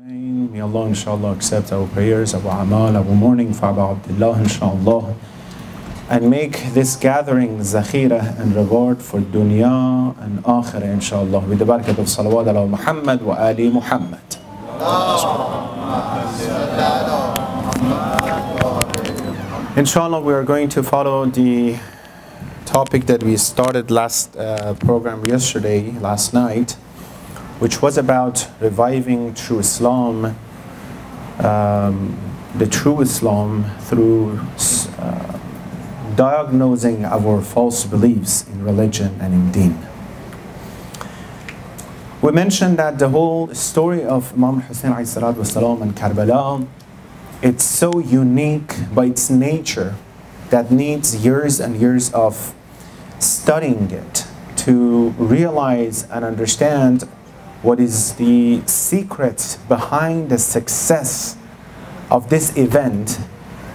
May Allah inshallah accept our prayers, our amal, our mourning for Abu Abdullah inshallah, and make this gathering zakhira and reward for dunya and akhirah inshallah, with the barakat of salawat ala Muhammad wa ali Muhammad. Inshallah, we are going to follow the topic that we started last program last night, which was about reviving true Islam, the true Islam, through diagnosing our false beliefs in religion and in deen. We mentioned that the whole story of Imam Hussein والسلام, and Karbala, it's so unique by its nature that needs years and years of studying it to realize and understand what is the secret behind the success of this event,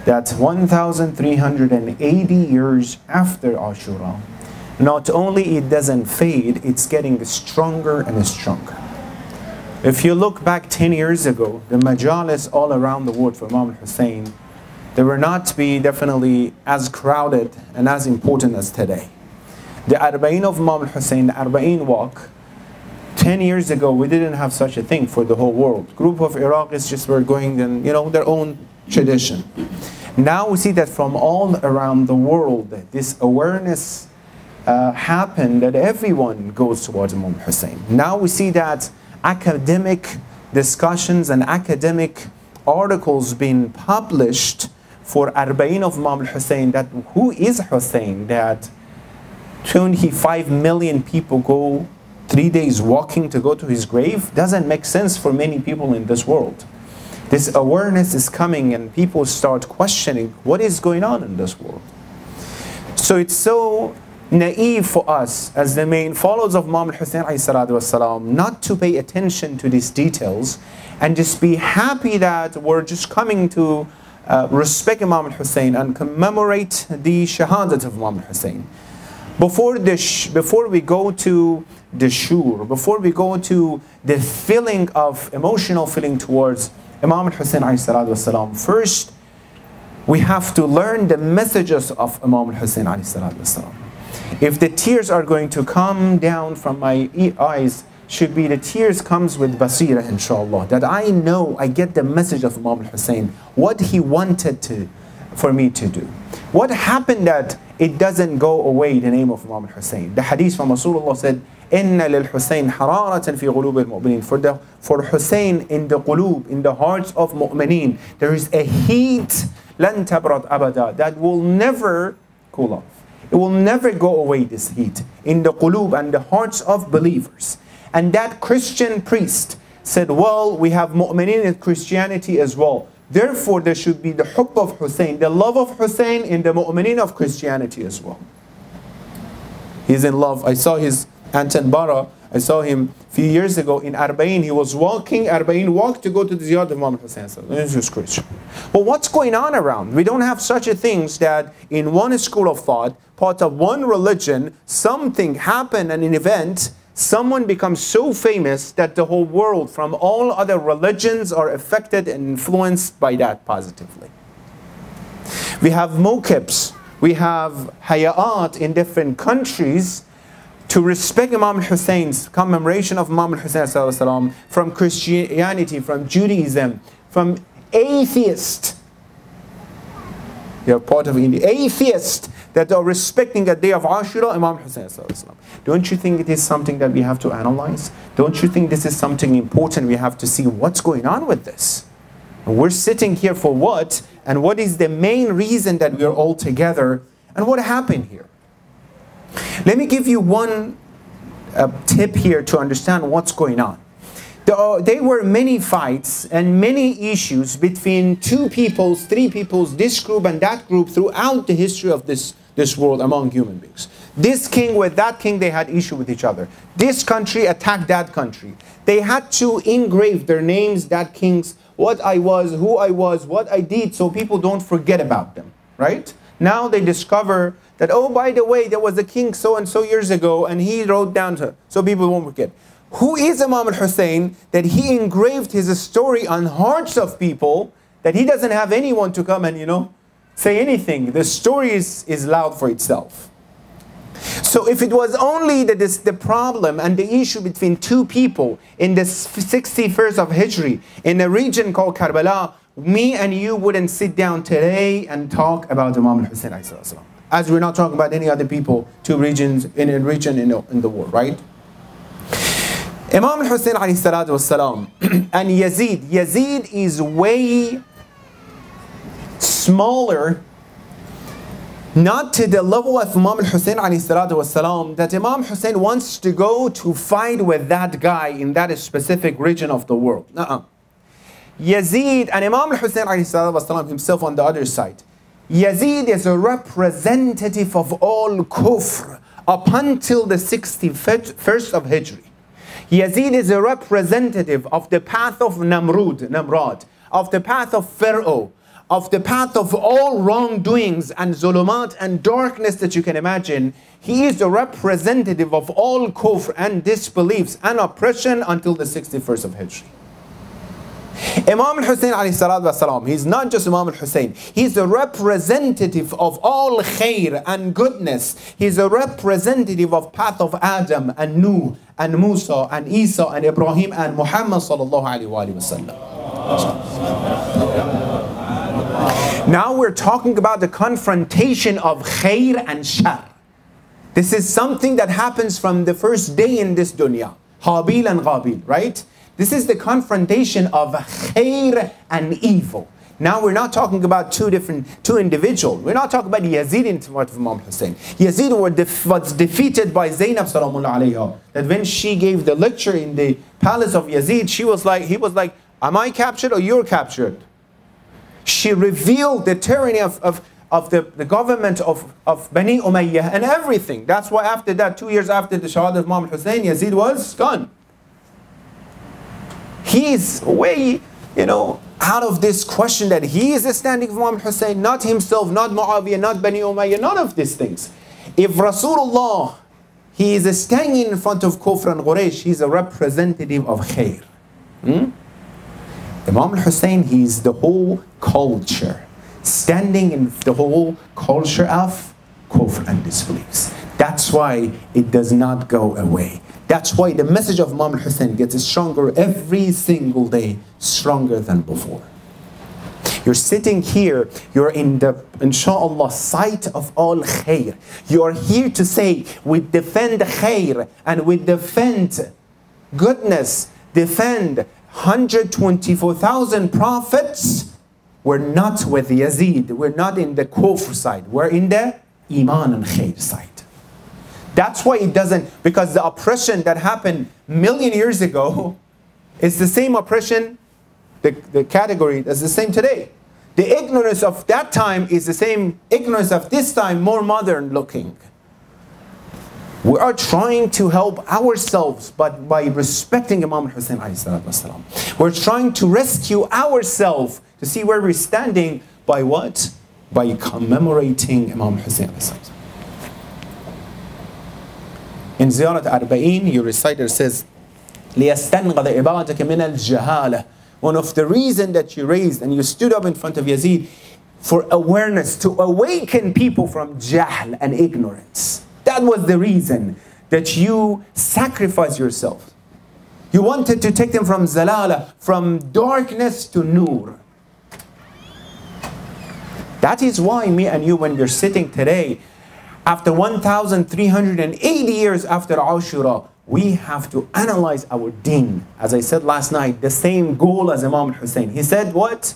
that 1,380 years after Ashura, not only it doesn't fade, it's getting stronger and stronger. If you look back 10 years ago, the majalis all around the world for Imam Hussein, they were not definitely as crowded and as important as today. The Arba'in of Imam Hussein, the Arba'in walk, 10 years ago we didn't have such a thing for the whole world. Group of Iraqis just were going in, their own tradition. Now we see that from all around the world, this awareness happened that everyone goes towards Imam Hussein. Now we see that academic discussions and academic articles being published for Arba'in of Imam Hussein, that who is Hussein, that 25 million people go 3 days walking to go to his grave, doesn't make sense for many people in this world. This awareness is coming and people start questioning what is going on in this world. So it's so naive for us as the main followers of Imam Hussein والسلام, not to pay attention to these details and just be happy that we're just coming to respect Imam Hussein and commemorate the shahadat of Imam Hussein. Before we go to the shur, before we go to the feeling of emotional feeling towards Imam Hussein والسلام, first we have to learn the messages of Imam Hussein والسلام. If the tears are going to come down from my eyes, should be the tears comes with basira inshallah, that I know I get the message of Imam Hussein, what he wanted for me to do. What happened that it doesn't go away, the name of Imam Hussein? The hadith from Rasulullah said, Inna lil Hussein hararatan fi qulub al-mu'minin. For Hussein in the qulub, in the hearts of mu'minin, there is a heat, lan tabrad abada, that will never cool off. It will never go away, this heat, in the qulub and the hearts of believers. And that Christian priest said, well, we have mu'minin in Christianity as well. Therefore, there should be the hubb of Hussein, the love of Hussein in the mu'minin of Christianity as well. He's in love. I saw his Anton Bara. I saw him a few years ago in Arba'in. He was walking, Arba'in walked to go to the ziyarah of Imam Hussein. This is Christian. But what's going on around? We don't have such a things that in one school of thought, part of one religion, something happened, an event, someone becomes so famous that the whole world from all other religions are affected and influenced by that positively. We have mokibs, we have haya'at in different countries to respect Imam Hussein's commemoration of Imam Hussein ﷺ, from Christianity, from Judaism, from atheists. You're part of India. Atheists that are respecting a day of Ashura, Imam Hussein ﷺ. Don't you think it is something that we have to analyze? Don't you think this is something important? We have to see what's going on with this. And we're sitting here for what? And what is the main reason that we are all together? And what happened here? Let me give you one tip here to understand what's going on. There were many fights and many issues between two peoples, three peoples, this group and that group throughout the history of this world among human beings. This king with that king, they had issue with each other. This country attacked that country. They had to engrave their names, that king's, what I was, who I was, what I did, so people don't forget about them, right? Now they discover that, oh, by the way, there was a king so-and-so years ago, and he wrote down to, so people won't forget. Who is Imam al-Hussein that he engraved his story on hearts of people, that he doesn't have anyone to come and, say anything. The story is loud for itself. So if it was only the problem and the issue between two people in the 61st of Hijri in a region called Karbala, me and you wouldn't sit down today and talk about Imam al-Hussein, as we're not talking about any other people, two regions in a region in the world, right? Imam al-Hussein and Yazid is way smaller, not to the level of Imam al-Hussein that Imam Hussein wants to go to fight with that guy in that specific region of the world. Yazid and Imam al-Hussein himself on the other side. Yazid is a representative of all kufr up until the 61st of Hijri. Yazid is a representative of the path of Namrud, of the path of Pharaoh, of the path of all wrongdoings and zulumat and darkness that you can imagine. He is a representative of all kufr and disbeliefs and oppression until the 61st of Hijri. Imam al-Hussein he's not just Imam al-Hussein, he's a representative of all khair and goodness. He's a representative of path of Adam and Nuh and Musa and Isa and Ibrahim and Muhammad sallallahu alaihi wasallam. Now we're talking about the confrontation of khair and shar. This is something that happens from the first day in this dunya. Habil and Ghabil, right? This is the confrontation of khair and evil. Now we're not talking about two individuals. We're not talking about Yazid in front of Imam Hussein. Yazid was defeated by Zainab salamun alayha. That when she gave the lecture in the palace of Yazid, he was like, am I captured or you're captured? She revealed the tyranny of the government of Bani Umayyah and everything. That's why after that, 2 years after the Shahada of Imam Hussein, Yazid was gone. He's way, out of this question that he is standing for Imam Hussein, not himself, not Muawiyah, not Bani Umayyah, none of these things. If Rasulullah, he is standing in front of Kufr and Quraysh, he's a representative of khair. Imam Hussein, he's the whole culture, standing in the whole culture of kufr and disbeliefs. That's why it does not go away. That's why the message of Imam Hussein gets stronger every single day, stronger than before. You're sitting here, you're in the, inshallah, sight of all khair. You are here to say, we defend khair and we defend goodness, defend 124,000 prophets. We're not with Yazid, we're not in the kufr side, we're in the iman and khair side. That's why it doesn't, because the oppression that happened a million years ago is the same oppression, the category is the same today. The ignorance of that time is the same ignorance of this time, more modern looking. We are trying to help ourselves, but by respecting Imam Hussein alayhi salatu. We're trying to rescue ourselves to see where we're standing by what? By commemorating Imam Hussein alayhi salatu. In Ziyarat Arba'in, your reciter says, لِيَسْتَنْغَضَ إِبَادَكَ مِنَ الْجَهَالَةِ. One of the reasons that you raised and you stood up in front of Yazid for awareness, to awaken people from jahl and ignorance. That was the reason that you sacrificed yourself. You wanted to take them from zalala, from darkness to nur. That is why me and you, when we're sitting today, after 1,380 years after Ashura, we have to analyze our deen. As I said last night, the same goal as Imam Hussein. He said what?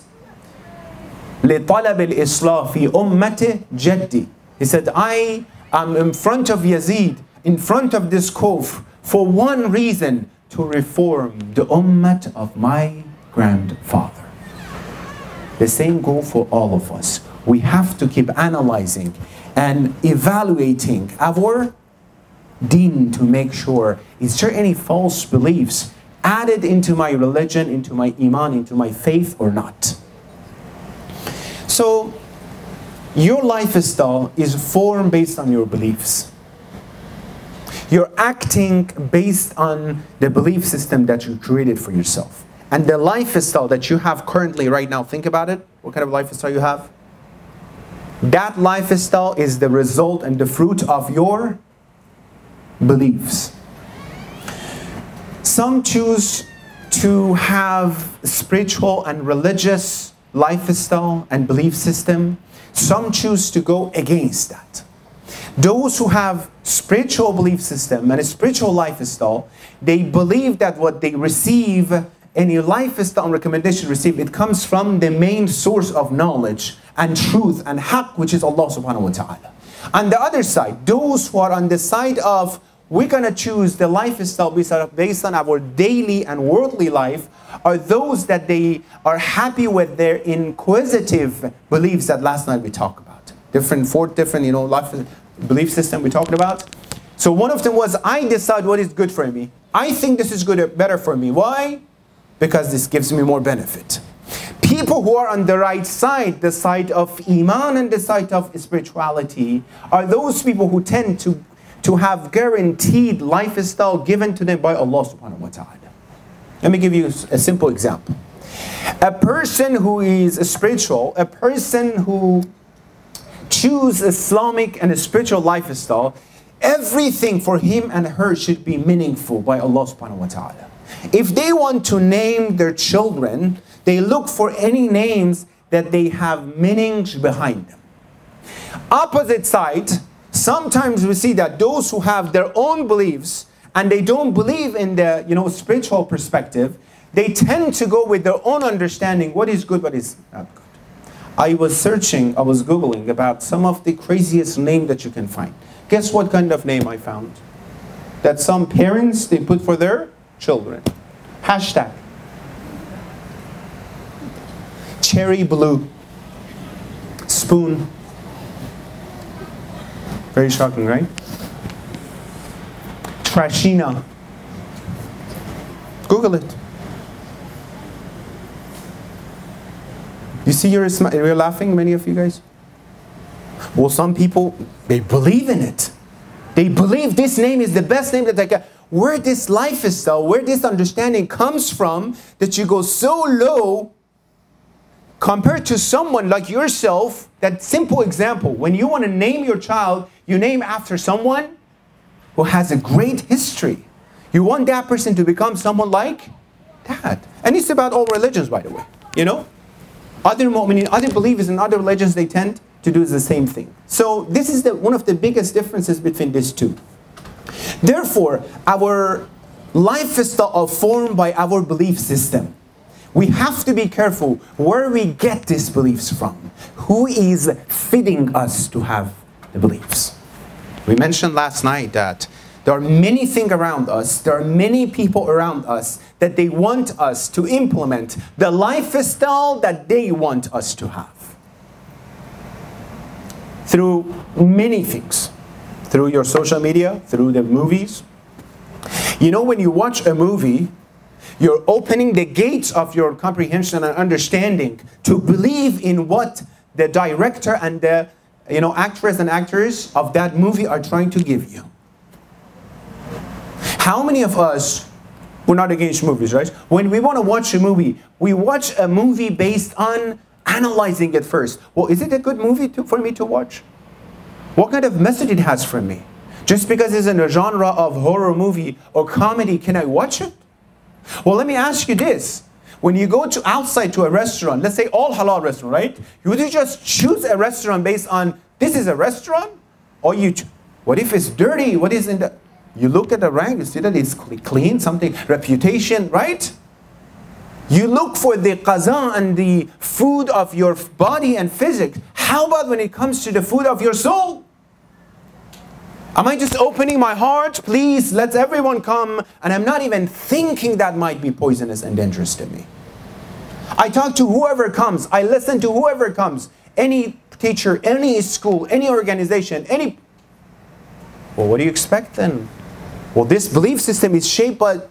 لِطَلَبِ الْإِصْلَاحِ فِي أُمَّةِ جَدِّي. He said, I am in front of Yazid, in front of this kufr, for one reason, to reform the ummah of my grandfather. The same goal for all of us. We have to keep analyzing and evaluating our deen to make sure, is there any false beliefs added into my religion, into my iman, into my faith or not? So, your lifestyle is formed based on your beliefs. You're acting based on the belief system that you created for yourself. And the lifestyle that you have currently right now, think about it. What kind of lifestyle you have? That lifestyle is the result and the fruit of your beliefs. Some choose to have spiritual and religious lifestyle and belief system. Some choose to go against that. Those who have spiritual belief system and a spiritual lifestyle, they believe that what they receive, any lifestyle and recommendation received, it comes from the main source of knowledge and truth and haqq, which is Allah subhanahu wa ta'ala. On the other side, those who are on the side of we're going to choose the lifestyle based on our daily and worldly life, are those that they are happy with their inquisitive beliefs that last night we talked about. Four different, life belief system we talked about. So one of them was, I decide what is good for me. I think this is good, better for me. Why? Because this gives me more benefit. People who are on the right side, the side of Iman and the side of spirituality, are those people who tend to have guaranteed lifestyle given to them by Allah subhanahu wa ta'ala. Let me give you a simple example. A person who is spiritual, a person who chooses Islamic and a spiritual lifestyle, everything for him and her should be meaningful by Allah subhanahu wa ta'ala. If they want to name their children, they look for any names that they have meanings behind them. Opposite side, sometimes we see that those who have their own beliefs and they don't believe in the spiritual perspective, they tend to go with their own understanding what is good, what is not good. I was Googling about some of the craziest names that you can find. Guess what kind of name I found? That some parents, they put for their children. Hashtag. Cherry blue. Spoon. Very shocking, right? Trashina. Google it. You see, you're laughing, many of you guys? Well, some people, they believe in it. They believe this name is the best name that they can. Where this lifestyle, where this understanding comes from, that you go so low compared to someone like yourself. That simple example, when you want to name your child, you name after someone who has a great history. You want that person to become someone like that. And it's about all religions, by the way. Other mu'mineen, other believers in other religions, they tend to do the same thing. So this is one of the biggest differences between these two. Therefore, our lifestyle are formed by our belief system. We have to be careful where we get these beliefs from. Who is feeding us to have the beliefs? We mentioned last night that there are many things around us, there are many people around us that they want us to implement the lifestyle that they want us to have. Through many things. Through your social media, through the movies. When you watch a movie, you're opening the gates of your comprehension and understanding to believe in what the director and the actress and actors of that movie are trying to give you. How many of us, we're not against movies, right? When we want to watch a movie, we watch a movie based on analyzing it first. Well, is it a good movie for me to watch? What kind of message it has for me? Just because it's in a genre of horror movie or comedy, can I watch it? Well, let me ask you this. When you go outside to a restaurant, let's say all halal restaurant, right? Would you just choose a restaurant based on, this is a restaurant? Or what if it's dirty? What is in the... You look at the rank, you see that it's clean, something, reputation, right? You look for the qaza and the food of your body and physics. How about when it comes to the food of your soul? Am I just opening my heart? Please, let everyone come. And I'm not even thinking that might be poisonous and dangerous to me. I talk to whoever comes. I listen to whoever comes. Any teacher, any school, any organization, any... Well, what do you expect then? Well, this belief system is shaped by...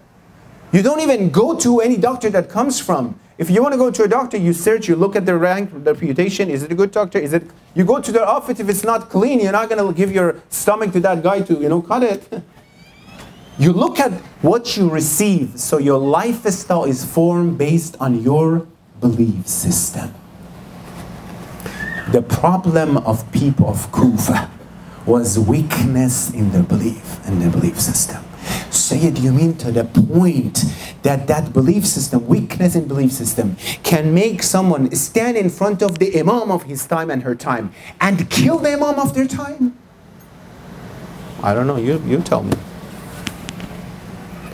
You don't even go to any doctor that comes from. If you want to go to a doctor, you search, you look at the rank, the reputation. Is it a good doctor? You go to their office. If it's not clean, you're not going to give your stomach to that guy to, cut it. You look at what you receive, so your lifestyle is formed based on your belief system. The problem of people of Kufa was weakness in their belief system. Sayyid, you mean to the point that that belief system, weakness in belief system, can make someone stand in front of the imam of his time and her time and kill the imam of their time? I don't know, you tell me.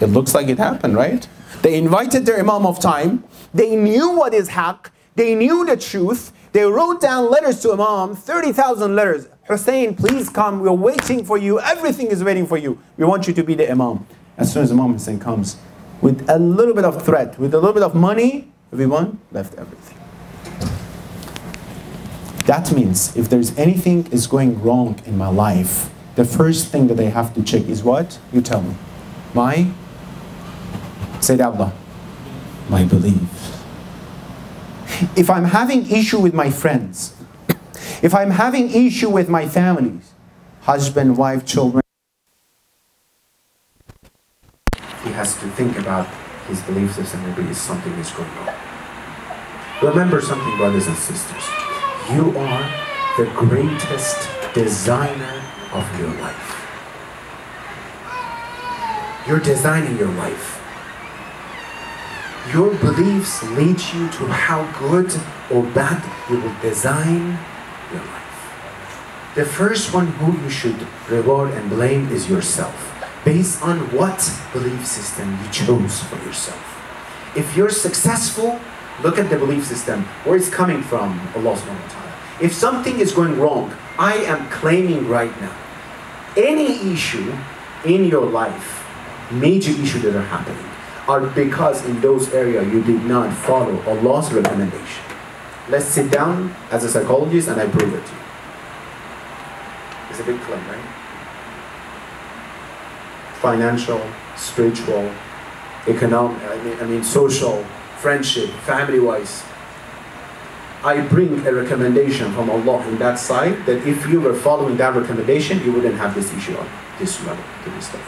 It looks like it happened, right? They invited their imam of time, they knew what is haqq, they knew the truth, they wrote down letters to imam, 30,000 letters. Hussein, please come, we're waiting for you, everything is waiting for you. We want you to be the imam. As soon as Imam Hussein comes, with a little bit of threat, with a little bit of money, everyone left everything. That means if there's anything is going wrong in my life, the first thing that I have to check is what? You tell me. Sayyid Allah, my belief. If I'm having issue with my friends, if I'm having issue with my families, husband, wife, children, he has to think about his belief system. Maybe something is going on. Remember something, brothers and sisters. You are the greatest designer of your life. You're designing your life. Your beliefs lead you to how good or bad you will design your life. The first one who you should reward and blame is yourself, based on what belief system you chose for yourself. If you're successful, look at the belief system, where it's coming from, Allah subhanahu wa ta'ala. If something is going wrong, I am claiming right now, any issue in your life, major issues that are happening, are because in those areas you did not follow Allah's recommendation. Let's sit down as a psychologist and I prove it to you. It's a big claim, right? Financial, spiritual, economic, I mean social, friendship, family-wise. I bring a recommendation from Allah in that side that if you were following that recommendation, you wouldn't have this issue on this level, to this level.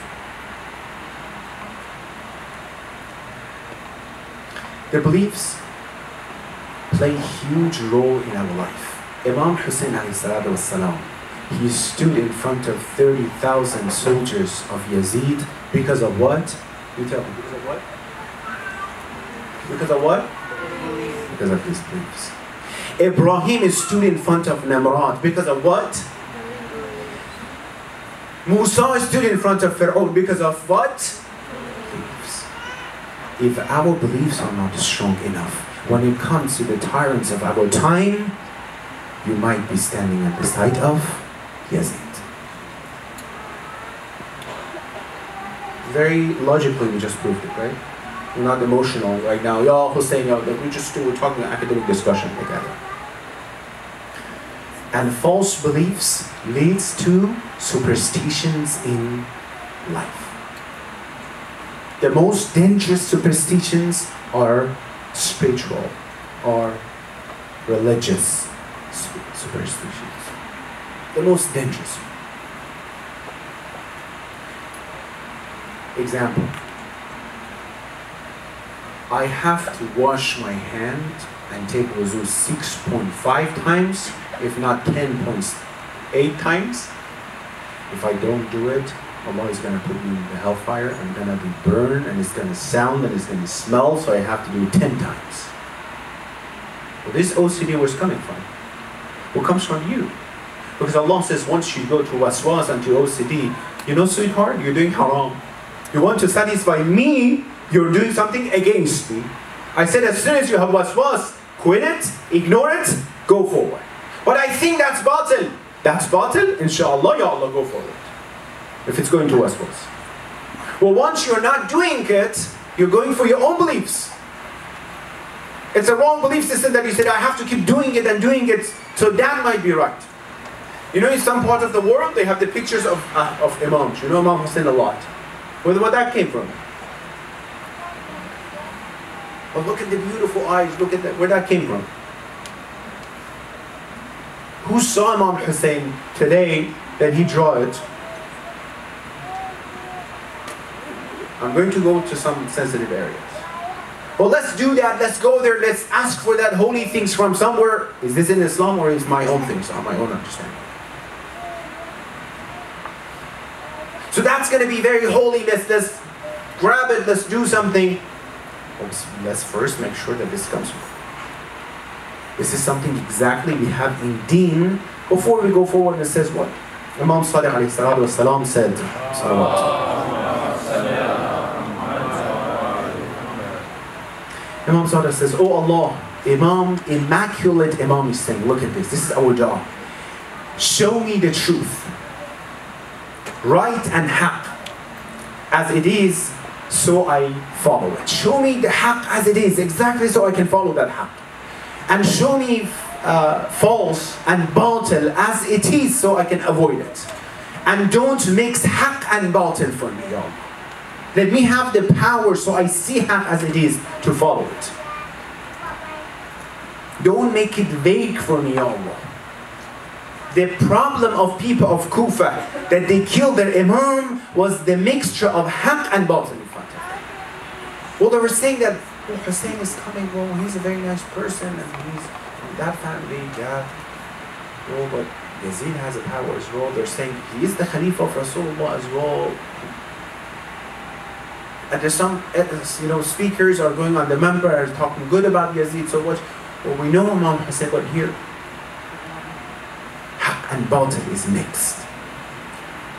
The beliefs play a huge role in our life. Imam Hussein alayhi salatu wassalam, he stood in front of 30,000 soldiers of Yazid because of what? You tell me, because of what? Because of what? Because of his beliefs. Ibrahim stood in front of Namrud because of what? Musa stood in front of Pharaoh because of what? Beliefs. If our beliefs are not strong enough, when it comes to the tyrants of our time, you might be standing at the side of Yazid. Very logically, we just proved it, right? We're not emotional right now. Y'all Hussein, we're talking an academic discussion together. And false beliefs leads to superstitions in life. The most dangerous superstitions are spiritual or religious superstitions. The most dangerous. Example. I have to wash my hand and take wuzu 6.5 times, if not 10.8 times. If I don't do it, Allah is going to put me in the hellfire. I'm going to be burned, and it's going to sound, and it's going to smell, so I have to do it 10 times. Well, this OCD, where's coming from? What comes from you? Because Allah says once you go to waswas and to OCD, you know, sweetheart, you're doing haram. You want to satisfy me, you're doing something against me. I said as soon as you have waswas, quit it, ignore it, go forward. But I think that's batil. That's batil, inshallah, ya Allah, go forward. If it's going to waswas. Well, once you're not doing it, you're going for your own beliefs. It's a wrong belief system that you said, I have to keep doing it and doing it, so that might be right. You know, in some part of the world, they have the pictures of imams. You know Imam Hussein a lot. Where that came from? But look at the beautiful eyes, look at that, where that came from. Who saw Imam Hussein today that he draw it? I'm going to go to some sensitive areas. Well, let's do that. Let's go there. Let's ask for that holy things from somewhere. Is this in Islam or is my own things, or my own understanding? So that's going to be very holy. Let's grab it. Let's do something. Let's first make sure that this comes from. This is something exactly we have in Deen. Before we go forward, it says what? Imam Salih alayhi salatu wasalam said, Imam Salih says, oh Allah, Imam, immaculate Imam is saying, look at this, this is our job. Show me the truth, right and haqq, as it is, so I follow it. Show me the haqq as it is, exactly so I can follow that haqq. And show me false and batil as it is, so I can avoid it. And don't mix haqq and batil for me, Ya Allah. Let me have the power so I see haqq as it is to follow it. Don't make it vague for me, Ya Allah. The problem of people of Kufa, that they killed their Imam, was the mixture of haqq and batil in front of them. Well, they were saying that Hussein is coming, well, he's a very nice person, and he's from that family, yeah. Well, but Yazid has a power as well. They're saying he is the Khalifa of Rasulullah as well. And there's some, speakers are going on the member and talking good about Yazid so much. Well, we know Imam Hussein, but here, haqq and batil is mixed.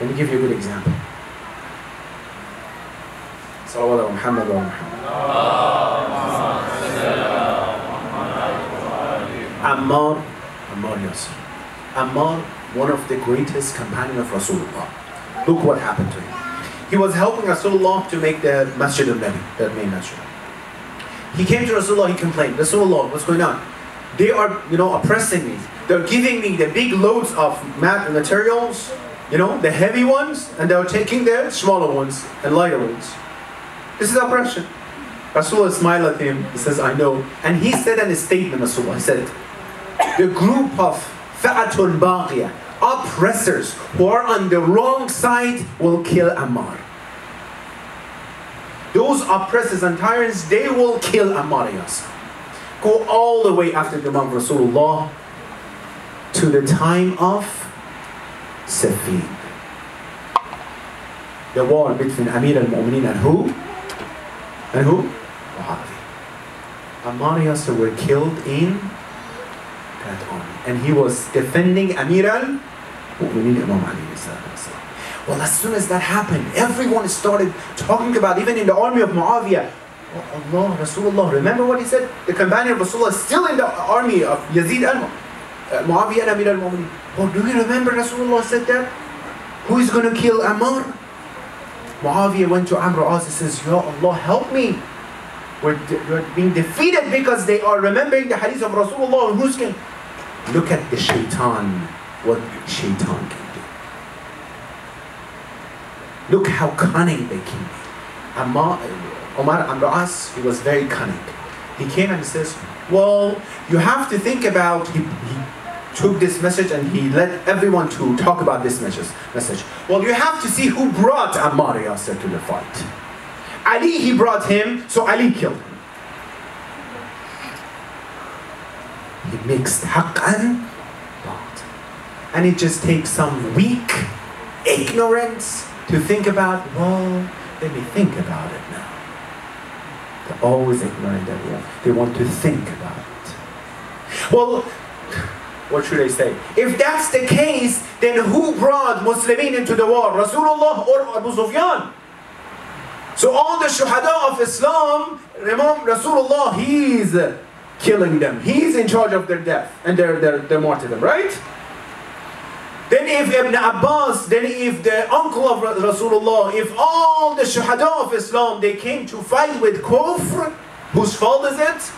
Let me give you a good example. Salawat Muhammad wa Muhammad. Ammar Yassin. Ammar, one of the greatest companions of Rasulullah. Look what happened to him. He was helping Rasulullah to make the Masjid al-Nabi, the main masjid. He came to Rasulullah, he complained, Rasulullah, what's going on? They are, oppressing me. They're giving me the big loads of materials, the heavy ones, and they're taking the smaller ones and lighter ones. This is oppression. Rasulullah smiled at him, he says, I know. And he said in a statement, Rasulullah, he said, the group of fa'atun baghiyah, oppressors who are on the wrong side will kill Ammar. Those oppressors and tyrants, they will kill Ammar Yassin. Go all the way after the Imam Rasulullah to the time of Siffin. The war between Amir al-Mu'mineen and who? And who? Muharam. Ammar Yassin were killed in that army. And he was defending Amir al-Mu'mineen, Imam Ali. Well, as soon as that happened, everyone started talking about, even in the army of Muawiyah, oh Allah, Rasulullah, remember what he said? The companion of Rasulullah is still in the army of Yazid and Muawiyah and Amir al-Mu'mineen. Oh, do you remember Rasulullah said that? Who is going to kill Ammar? Muawiyah went to Amr al-As and says, Ya Allah, help me. We're being defeated because they are remembering the hadith of Rasulullah. And who's going? Look at the shaitan, what shaitan can do. Look how cunning they can be. Omar Amr al-As, he was very cunning. He came and says, well, you have to think about, he took this message and he led everyone to talk about this message. Well, you have to see who brought Ammar Yasir to the fight. Ali, he brought him, so Ali killed him. He mixed haqq and batil. And it just takes some weak ignorance to think about, well, let me think about it now. They're always ignorant that they want to think about it. Well, what should I say? If that's the case, then who brought Muslimin into the war? Rasulullah or Abu Sufyan? So all the shuhada of Islam, Imam Rasulullah, he's killing them. He's in charge of their death and their martyrdom, right? Then if Ibn Abbas, then if the uncle of Rasulullah, if all the shuhada of Islam, they came to fight with kufr, whose fault is it?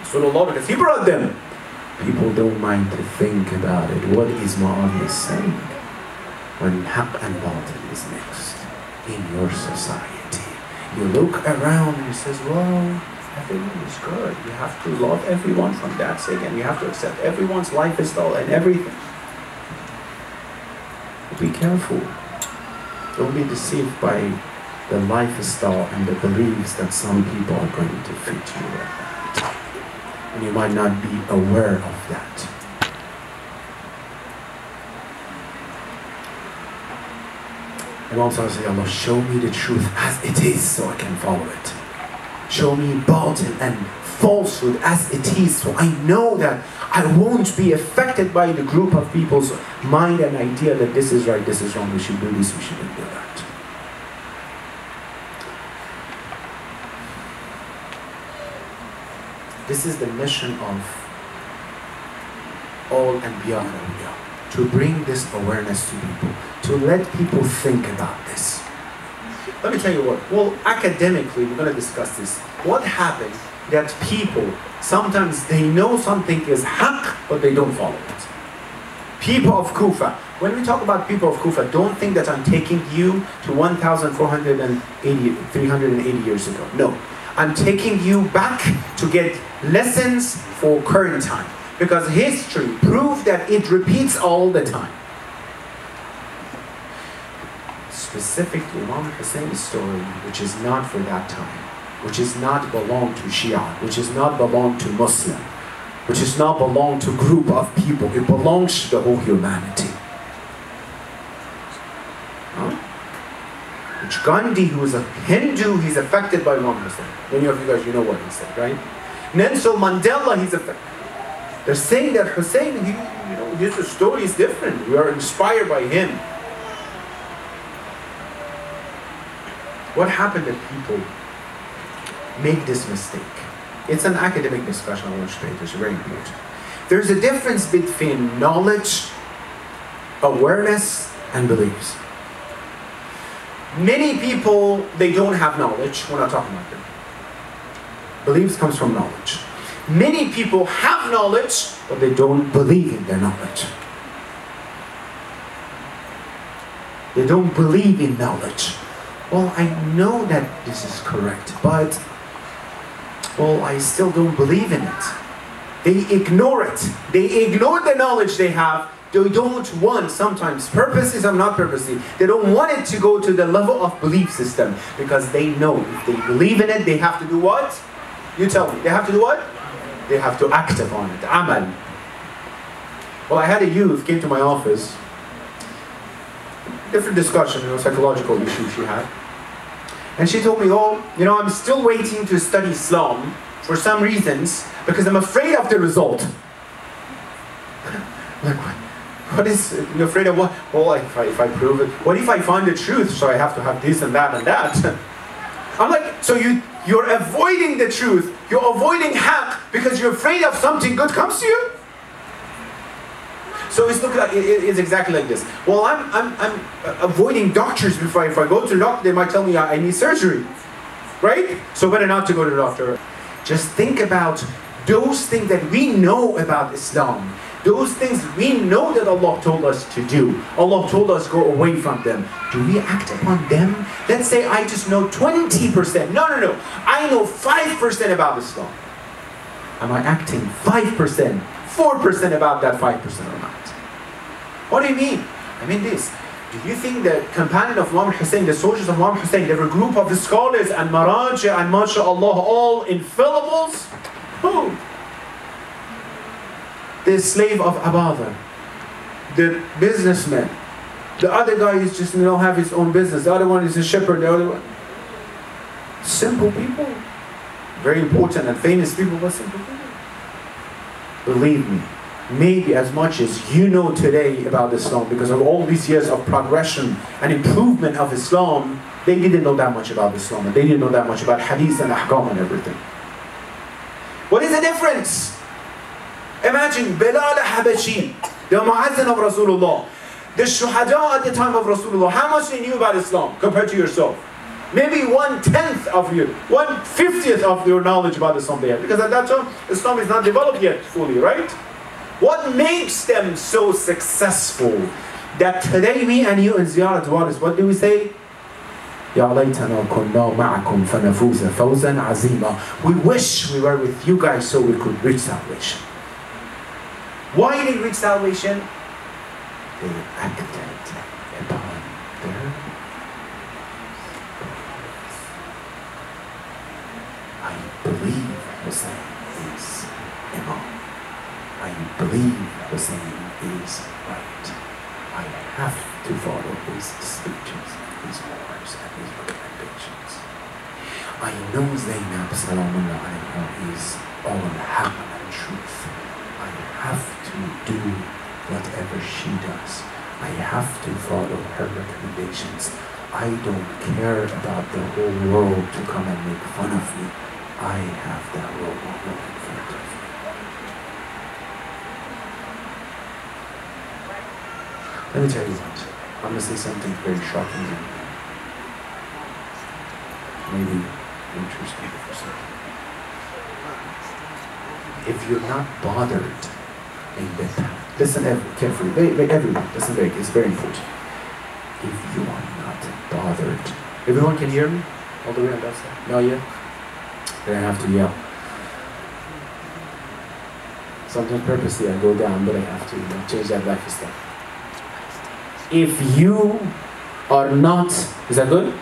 Rasulullah, because he brought them. People don't mind to think about it. What is Mu'awiyah saying? When haqq and batil is mixed in your society, you look around and you says, well, everyone is good. You have to love everyone from that sake, and you have to accept everyone's lifestyle and everything. Be careful. Don't be deceived by the lifestyle and the beliefs that some people are going to feed you with. And you might not be aware of that. Imam Sallallahu Alaihi Wasallam, show me the truth as it is so I can follow it. Show me batil and falsehood as it is so I know that I won't be affected by the group of people's mind and idea that this is right, this is wrong, we should do this, we shouldn't do that. This is the mission of all Anbiya and Awliya, to bring this awareness to people, to let people think about this. Let me tell you what, well, academically, we're going to discuss this. What happens that people, sometimes they know something is haqq, but they don't follow it. People of Kufa. When we talk about people of Kufa, don't think that I'm taking you to 380 years ago. No. I'm taking you back to get lessons for current time. Because history proves that it repeats all the time. Specifically, Imam Hussein's story, which is not for that time, which is not belong to Shia, which is not belong to Muslim, which is not belong to group of people, it belongs to the whole humanity. Huh? Which Gandhi, who is a Hindu, he's affected by Imam Hussein. Many of you guys, you know what he said, right? Nelson Mandela, he's affected. They're saying that Hussein, his story is different. We are inspired by him. What happened that people make this mistake? It's an academic discussion on which papers, very important. There's a difference between knowledge, awareness, and beliefs. Many people, they don't have knowledge. We're not talking about them. Beliefs comes from knowledge. Many people have knowledge, but they don't believe in their knowledge. They don't believe in knowledge. Well, I know that this is correct, but, well, I still don't believe in it. They ignore it. They ignore the knowledge they have. They don't want, sometimes purposely, some not purposely, they don't want it to go to the level of belief system, because they know if they believe in it, they have to do what? You tell me, they have to do what? They have to act upon it, amal. Well, I had a youth came to my office, different discussion, psychological issue she had. And she told me, oh, I'm still waiting to study Islam for some reasons because I'm afraid of the result. Like, what is, you're afraid of what? Well, if I prove it, what if I find the truth? So I have to have this and that and that. I'm like, so you're avoiding the truth, you're avoiding haqq because you're afraid of something good comes to you? So it's exactly like this. Well, I'm avoiding doctors before if I go to the doctor, they might tell me I need surgery, right? So better not to go to the doctor. Just think about those things that we know about Islam. Those things we know that Allah told us to do. Allah told us go away from them. Do we act upon them? Let's say I just know 20%. No. I know 5% about Islam. Am I acting 5%, 4% about that 5% or not? What do you mean? I mean this. Do you think the companion of Imam Hussein, the soldiers of Imam Hussein, they were a group of scholars and maraja and mashallah, all infallibles? Who? The slave of Abada, the businessman. The other guy is just have his own business. The other one is a shepherd. The other one. Simple people. Very important and famous people, but simple people. Believe me. Maybe as much as you know today about Islam, because of all these years of progression and improvement of Islam, they didn't know that much about Islam, and they didn't know that much about hadith and ahkam and everything. What is the difference? Imagine Bilal Habashi, the Muazzin of Rasulullah, the Shuhada at the time of Rasulullah, how much they knew about Islam compared to yourself? Maybe 1/10 of you, 1/50th of your knowledge about Islam they have, because at that time Islam is not developed yet fully, right? What makes them so successful that today me and you in Ziyarat Waris, what do we say? Ya laytana kunna ma'akum fanafuza fawzan azima. We wish we were with you guys so we could reach salvation. Why did they reach salvation? They acted upon their Hussein is Imam. I believe Hussein is right. I have to follow his speeches, his orders, and his recommendations. I know Zainab Salamullah alayha is all haqq and truth. I have to do whatever she does. I have to follow her recommendations. I don't care about the whole world to come and make fun of me. I have that role model in front of me. Let me tell you what. I'm going to say something very shocking and maybe interesting for some. If you're not bothered in the path, listen carefully, everyone, listen very, it's very important. If you are not bothered, everyone can hear me? All the way on that side? Not yet? Then I have to yell. Sometimes purposely I go down, but I have to change that lifestyle. If you are not, is that good?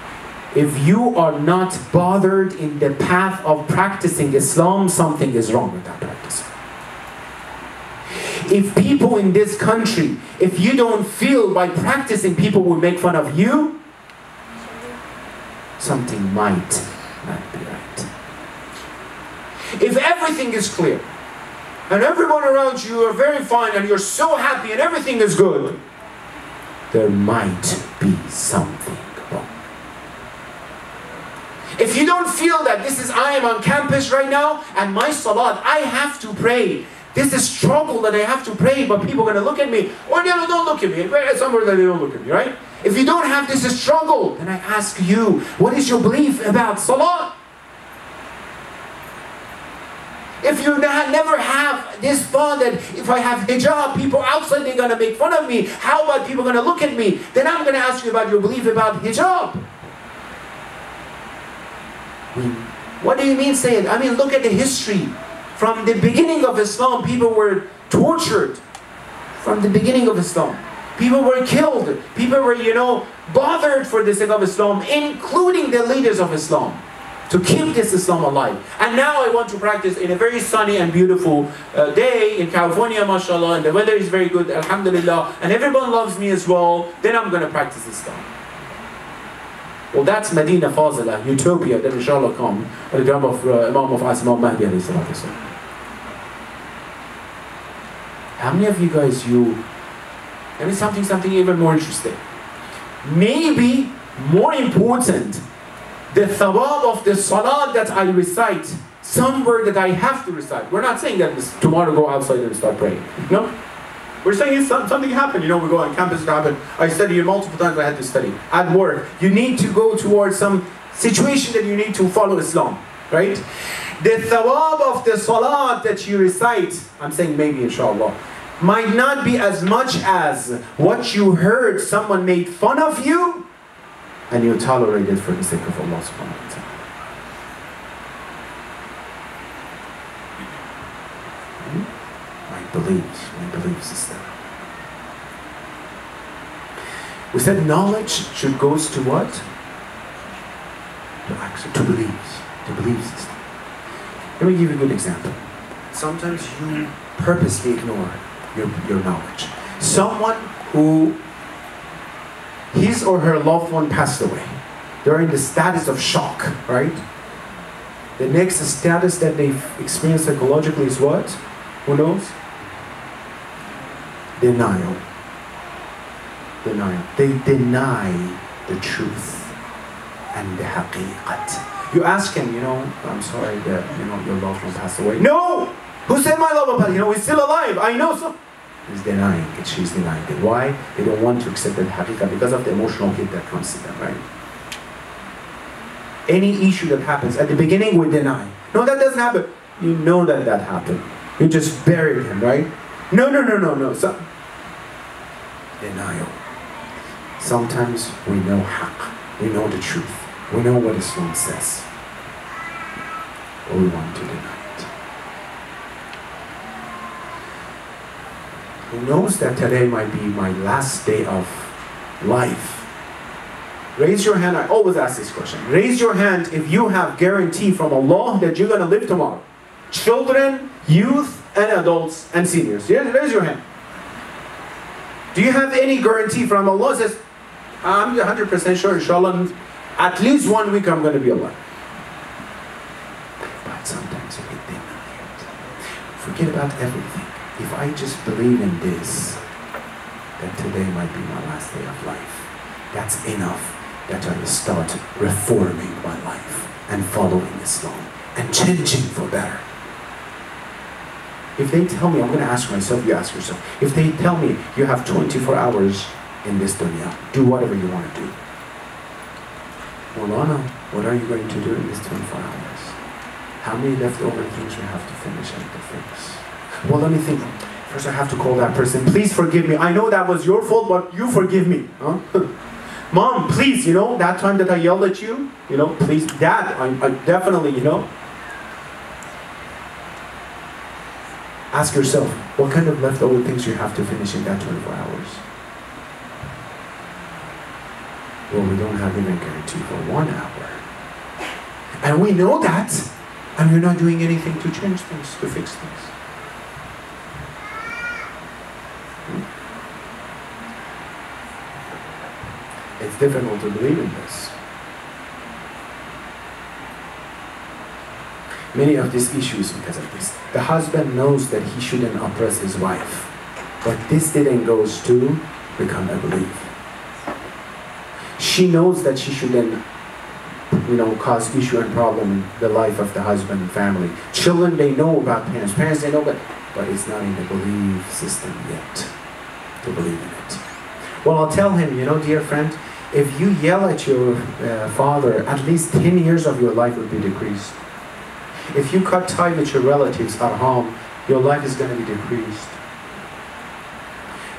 If you are not bothered in the path of practicing Islam, something is wrong with that practice. If people in this country, if you don't feel by practicing people will make fun of you, something might not be right. If everything is clear, and everyone around you are very fine, and you're so happy and everything is good, there might be something wrong. If you don't feel that I am on campus right now, and my salat, I have to pray. This is struggle that I have to pray, but people are going to look at me. Or they don't look at me. Somewhere that they don't look at me, right? If you don't have this struggle, then I ask you, what is your belief about salat? If you never have this thought that if I have hijab, people outside they're going to make fun of me, how about people going to look at me? Then I'm going to ask you about your belief about hijab. What do you mean say it? I mean, look at the history. From the beginning of Islam, people were tortured. From the beginning of Islam. People were killed. People were, bothered for the sake of Islam, including the leaders of Islam, to keep this Islam alive. And now I want to practice in a very sunny and beautiful day in California, mashallah, and the weather is very good, alhamdulillah, and everyone loves me as well, then I'm going to practice Islam. Well, that's Medina Fazila, utopia that inshallah come at the time of Imam of Imam Mahdi alayhi salatu wasalam. How many of you guys, let me something even more interesting. Maybe more important, the thawab of the salat that I recite, somewhere that I have to recite. We're not saying that tomorrow go outside and start praying. No. We're saying something happened. We go on campus, it happened. I studied here multiple times, I had to study. At work, you need to go towards some situation that you need to follow Islam. Right? The thawab of the salat that you recite, I'm saying maybe inshallah, might not be as much as what you heard someone made fun of you and you tolerate it for the sake of Allah subhanahu wa ta'ala. My beliefs is that. We said knowledge should goes to what? To action, to belief system. Let me give you a good example. Sometimes you purposely ignore your knowledge. Someone who his or her loved one passed away. They're in the status of shock, right? The next status that they've experienced psychologically is what? Who knows? Denial. They deny the truth and the haqiqat. You ask him, I'm sorry that, your loved one passed away. No! Who said my loved one passed away? He's still alive. I know so. He's denying it. She's denying it. Why? They don't want to accept the haqiqat because of the emotional hit that comes to them, right? Any issue that happens, at the beginning we deny. No, that doesn't happen. You know that happened. You just buried him, right? No. So, denial. Sometimes we know haqq. We know the truth. We know what Islam says. But we want to deny it. Who knows that today might be my last day of life? Raise your hand. I always ask this question. Raise your hand if you have guarantee from Allah that you're going to live tomorrow. children, youth, and adults, and seniors? Raise your hand. Do you have any guarantee from Allah? Says, I'm 100% sure, inshallah, at least 1 week I'm going to be alive. But sometimes you get them. Forget about everything. If I just believe in this, that today might be my last day of life, that's enough that I start reforming my life and following Islam and changing for better. If they tell me, I'm going to ask myself, you ask yourself, if they tell me you have 24 hours in this dunya, do whatever you want to do. Maulana, what are you going to do in this 24 hours? How many leftover things you have to finish and to fix? Well, let me think. First I have to call that person. Please forgive me. I know that was your fault, but you forgive me. Huh? Mom, please, that time that I yelled at you, please, Dad, I definitely, Ask yourself, what kind of leftover things you have to finish in that 24 hours? Well, we don't have even guarantee for 1 hour. And we know that, and we're not doing anything to change things, to fix things. It's difficult to believe in this. Many of these issues because of this. The husband knows that he shouldn't oppress his wife, but this didn't go to become a belief. She knows that she shouldn't, cause issue and problem in the life of the husband and family. Children, they know about parents. Parents, they know, but it's not in the belief system yet to believe in it. Well, I'll tell him, dear friend, if you yell at your father, at least 10 years of your life would be decreased. If you cut tie with your relatives at home, your life is going to be decreased.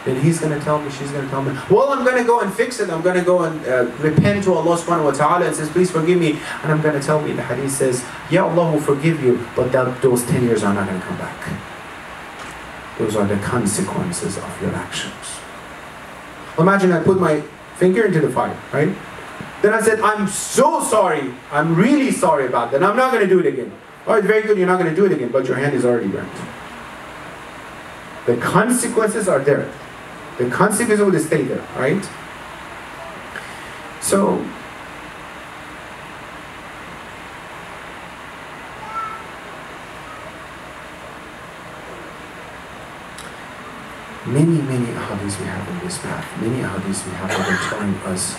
Then he's going to tell me, she's going to tell me, well, I'm going to go and fix it. I'm going to go and repent to Allah subhanahu wa ta'ala and says, please forgive me. And I'm going to tell me, the hadith says, yeah, Allah will forgive you, but those 10 years are not going to come back. Those are the consequences of your actions. Imagine I put my finger into the fire, right? Then I said, I'm so sorry. I'm really sorry about that. I'm not going to do it again. All right, very good, you're not going to do it again, but your hand is already burnt. The consequences are there. The consequences will stay there, right? So, many ahadiths we have in this path, many ahadiths we have that are telling us,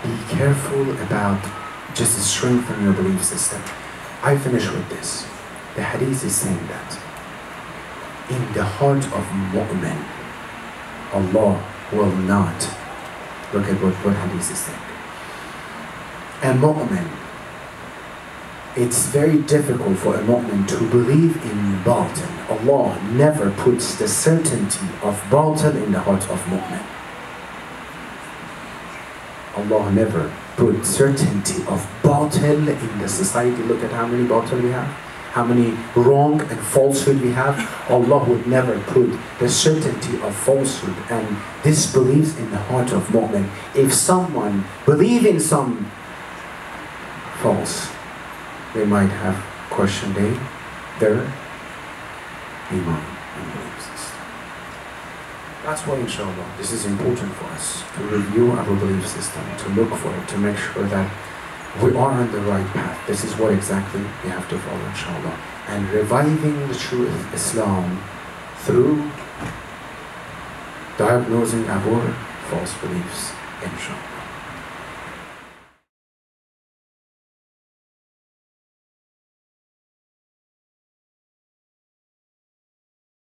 be careful about just strengthening your belief system. I finish with this. The hadith is saying that in the heart of mu'min, Allah will not, look at what hadith is saying. A mu'min, it's very difficult for a mu'min to believe in batil. Allah never puts the certainty of batil in the heart of mu'min. Allah never put certainty of batil in the society. Look at how many batil we have, how many wrong and falsehood we have. Allah would never put the certainty of falsehood and disbelief in the heart of mu'min. If someone believes in some false, they might have questioned their iman and belief system. That's why, inshallah, this is important for us to review our belief system, to look for it, to make sure that we are on the right path. This is what exactly we have to follow, inshallah. And reviving the true Islam through diagnosing our false beliefs, inshallah.